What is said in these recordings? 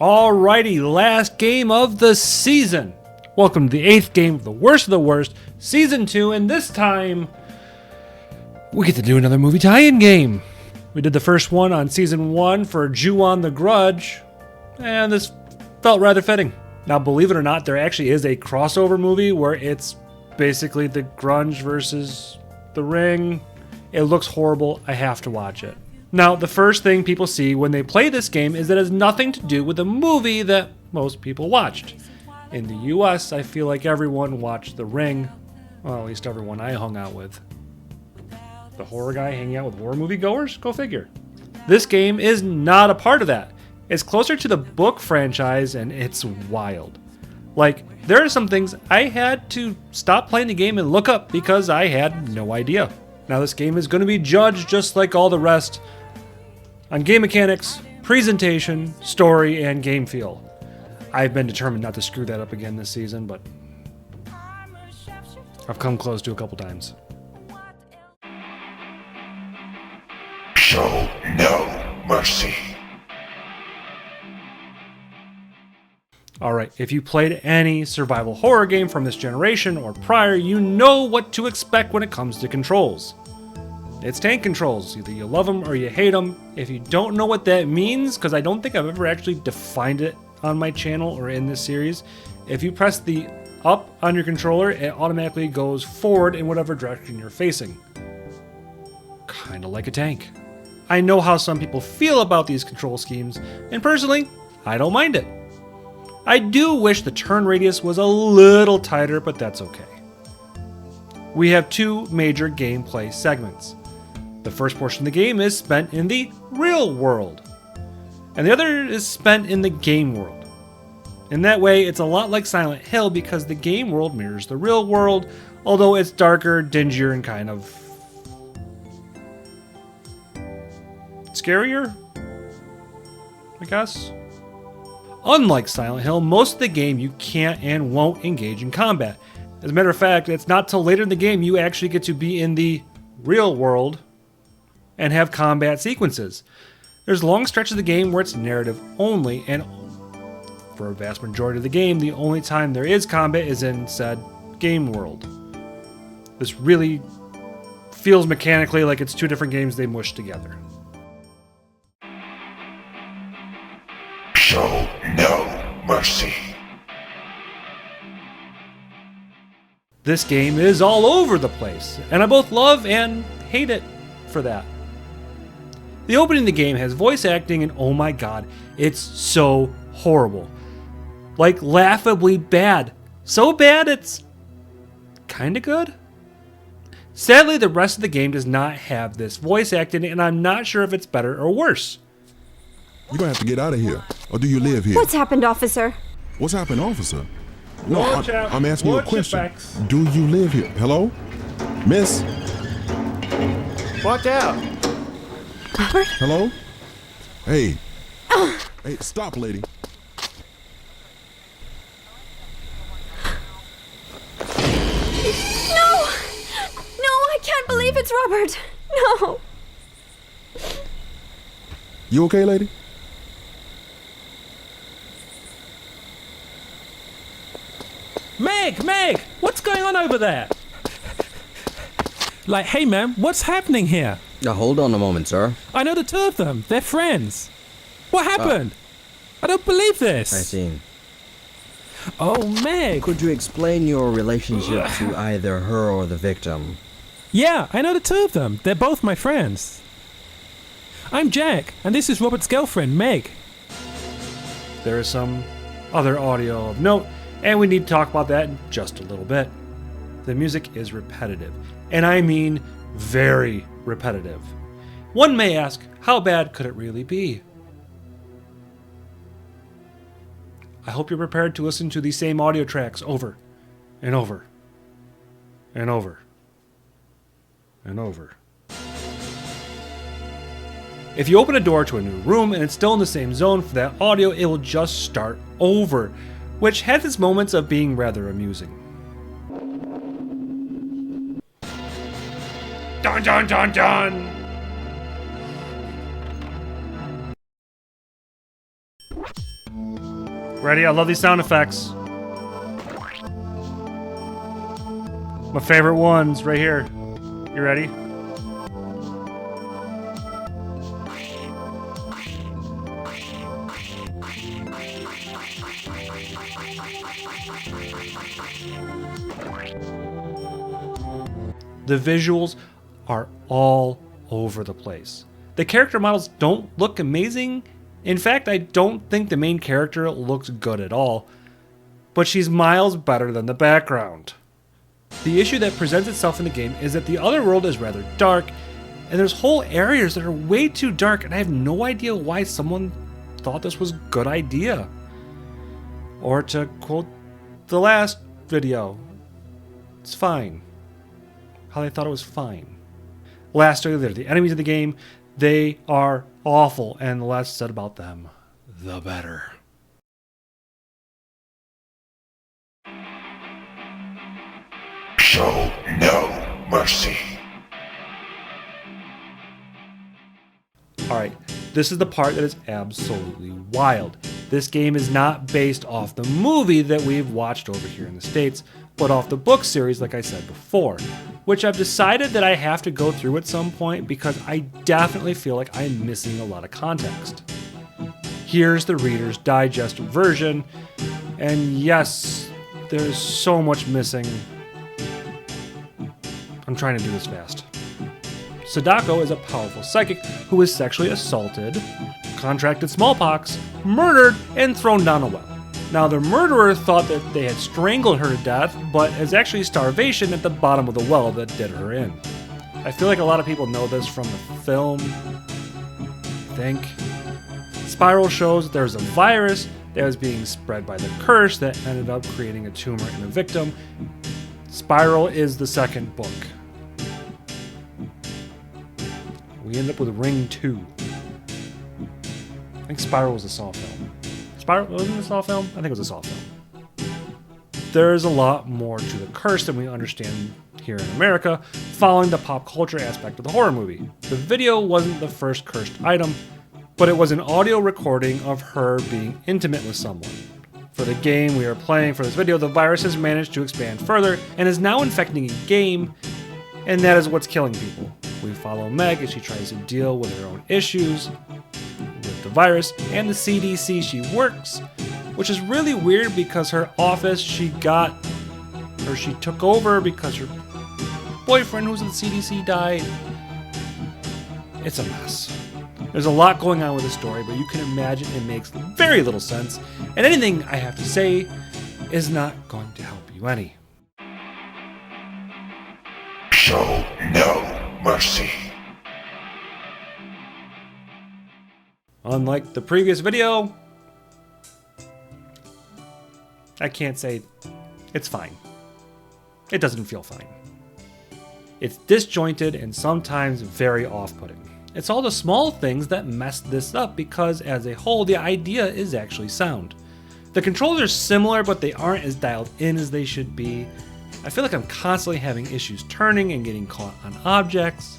Alrighty, last game of the season. Welcome to the 8th game of the worst, Season 2, and this time we get to do another movie tie-in game. We did the first one on Season 1 for Ju-On the Grudge, and this felt rather fitting. Now, believe it or not, there actually is a crossover movie where it's basically the Grudge versus the Ring. It looks horrible. I have to watch it. Now, the first thing people see when they play this game is that it has nothing to do with the movie that most people watched. In the US, I feel like everyone watched The Ring. Well, at least everyone I hung out with. The horror guy hanging out with horror movie goers? Go figure. This game is not a part of that. It's closer to the book franchise, and it's wild. Like, there are some things I had to stop playing the game and look up because I had no idea. Now, this game is going to be judged just like all the rest on game mechanics, presentation, story, and game feel. I've been determined not to screw that up again this season, but I've come close to a couple times. Show no mercy. Alright, if you played any survival horror game from this generation or prior, you know what to expect when it comes to controls. It's tank controls. Either you love them or you hate them. If you don't know what that means, because I don't think I've ever actually defined it on my channel or in this series, if you press the up on your controller, it automatically goes forward in whatever direction you're facing. Kinda like a tank. I know how some people feel about these control schemes, and personally, I don't mind it. I do wish the turn radius was a little tighter, but that's okay. We have two major gameplay segments. The first portion of the game is spent in the real world, and the other is spent in the game world. In that way, it's a lot like Silent Hill because the game world mirrors the real world, although it's darker, dingier, and kind of scarier, I guess. Unlike Silent Hill, most of the game you can't and won't engage in combat. As a matter of fact, it's not till later in the game you actually get to be in the real world and have combat sequences. There's long stretches of the game where it's narrative only, and for a vast majority of the game, the only time there is combat is in said game world. This really feels mechanically like it's two different games they mushed together. Show no mercy. This game is all over the place, and I both love and hate it for that. The opening of the game has voice acting, and oh my god, it's so horrible. Like, laughably bad. So bad it's kinda good? Sadly, the rest of the game does not have this voice acting, and I'm not sure if it's better or worse. You're gonna have to get out of here. Or do you live here? What's happened, officer? What's happened, officer? No, Watch out. I'm asking you a Watch your question. backs. Do you live here? Hello? Miss? Watch out! Robert? Hello? Hey. Hey, stop, lady. No! No, I can't believe it's Robert! No! You okay, lady? Meg! What's going on over there? Like, hey man, what's happening here? Now hold on a moment, sir. I know the two of them. They're friends. What happened? I don't believe this. I see. Oh, Meg. Could you explain your relationship to either her or the victim? Yeah, I know the two of them. They're both my friends. I'm Jack, and this is Robert's girlfriend, Meg. There is some other audio of note, and we need to talk about that in just a little bit. The music is repetitive, and I mean very repetitive. One may ask, how bad could it really be? I hope you're prepared to listen to these same audio tracks over and over and over and over. If you open a door to a new room and it's still in the same zone for that audio, it will just start over, which has its moments of being rather amusing. Dun dun dun dun! Ready? I love these sound effects. My favorite ones right here. You ready? The visuals are all over the place. The character models don't look amazing. In fact, I don't think the main character looks good at all, but she's miles better than the background. The issue that presents itself in the game is that the other world is rather dark, and there's whole areas that are way too dark, and I have no idea why someone thought this was a good idea. Or to quote the last video, it's fine. How they thought it was fine. Lastly, they're the enemies of the game. They are awful, and the less said about them, the better. Show no mercy. Alright, this is the part that is absolutely wild. This game is not based off the movie that we've watched over here in the States, but off the book series like I said before, which I've decided that I have to go through at some point because I definitely feel like I'm missing a lot of context. Here's the Reader's Digest version, and yes, there's so much missing. I'm trying to do this fast. Sadako is a powerful psychic who is sexually assaulted, contracted smallpox, murdered, and thrown down a well. Now, the murderer thought that they had strangled her to death, but it's actually starvation at the bottom of the well that did her in. I feel like a lot of people know this from the film, I think. Spiral shows that there's a virus that was being spread by the curse that ended up creating a tumor in the victim. Spiral is the second book. We end up with Ring 2. I think Spiral was a Saw film. Spiral wasn't a Saw film? I think it was a Saw film. There's a lot more to the curse than we understand here in America, following the pop culture aspect of the horror movie. The video wasn't the first cursed item, but it was an audio recording of her being intimate with someone. For the game we are playing for this video, the virus has managed to expand further and is now infecting a game, and that is what's killing people. We follow Meg as she tries to deal with her own issues with the virus and the CDC she works, which is really weird because her office she took over because her boyfriend who's in the CDC died. It's a mess. There's a lot going on with the story, but you can imagine it makes very little sense, and anything I have to say is not going to help you any. Show no mercy. Unlike the previous video, I can't say it's fine. It doesn't feel fine. It's disjointed and sometimes very off-putting. It's all the small things that mess this up because as a whole, the idea is actually sound. The controls are similar, but they aren't as dialed in as they should be. I feel like I'm constantly having issues turning and getting caught on objects.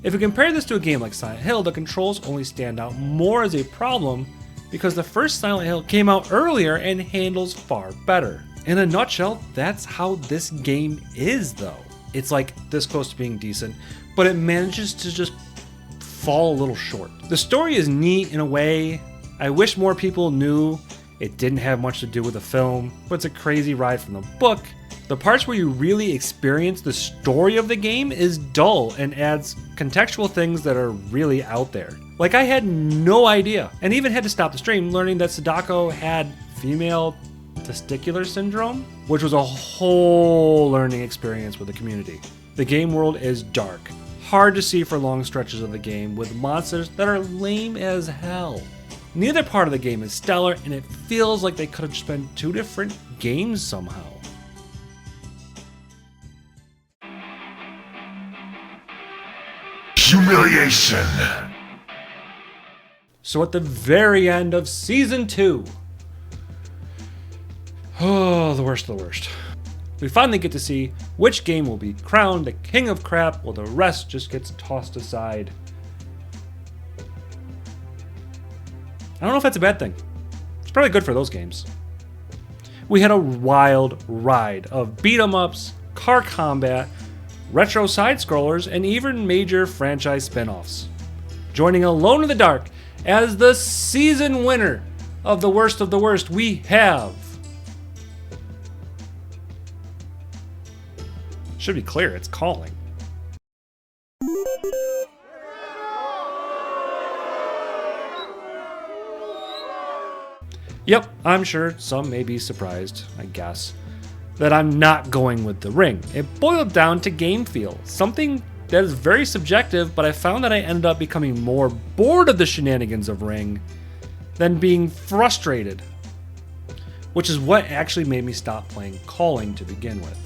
If we compare this to a game like Silent Hill, the controls only stand out more as a problem because the first Silent Hill came out earlier and handles far better. In a nutshell, that's how this game is though. It's like this close to being decent, but it manages to just fall a little short. The story is neat in a way. I wish more people knew it didn't have much to do with the film, but it's a crazy ride from the book. The parts where you really experience the story of the game is dull and adds contextual things that are really out there. Like I had no idea, and even had to stop the stream learning that Sadako had female testicular syndrome, which was a whole learning experience with the community. The game world is dark, hard to see for long stretches of the game, with monsters that are lame as hell. Neither part of the game is stellar, and it feels like they could have spent two different games somehow. Humiliation. So at the very end of Season 2, oh, the worst of the worst. We finally get to see which game will be crowned the king of crap while the rest just gets tossed aside. I don't know if that's a bad thing. It's probably good for those games. We had a wild ride of beat-em-ups, car combat, retro side-scrollers, and even major franchise spin-offs. Joining Alone in the Dark as the season winner of the worst, we have... Should be clear, it's Calling. Yep, I'm sure some may be surprised, I guess, that I'm not going with The Ring. It boiled down to game feel, something that is very subjective, but I found that I ended up becoming more bored of the shenanigans of Ring than being frustrated, which is what actually made me stop playing Calling to begin with.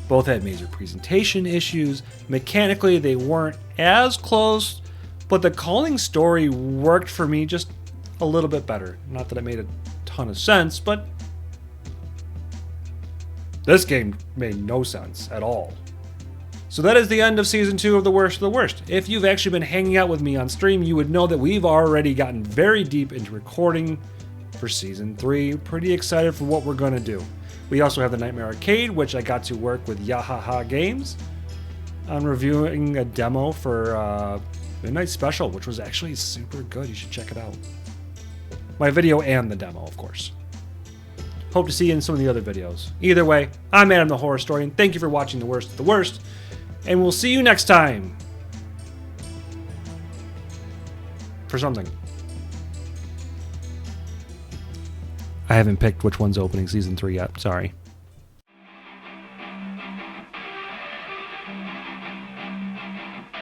Both had major presentation issues. Mechanically, they weren't as close, but the Calling story worked for me just a little bit better. Not that it made a ton of sense, but this game made no sense at all. So that is the end of Season 2 of The Worst of the Worst. If you've actually been hanging out with me on stream, you would know that we've already gotten very deep into recording for Season 3. Pretty excited for what we're going to do. We also have the Nightmare Arcade, which I got to work with Yahaha Games on reviewing a demo for Midnight Special, which was actually super good. You should check it out. My video and the demo, of course. Hope to see you in some of the other videos. Either way, I'm Adam the Horror Story, and thank you for watching The Worst of the Worst, and we'll see you next time for something. I haven't picked which one's opening Season 3 yet, sorry.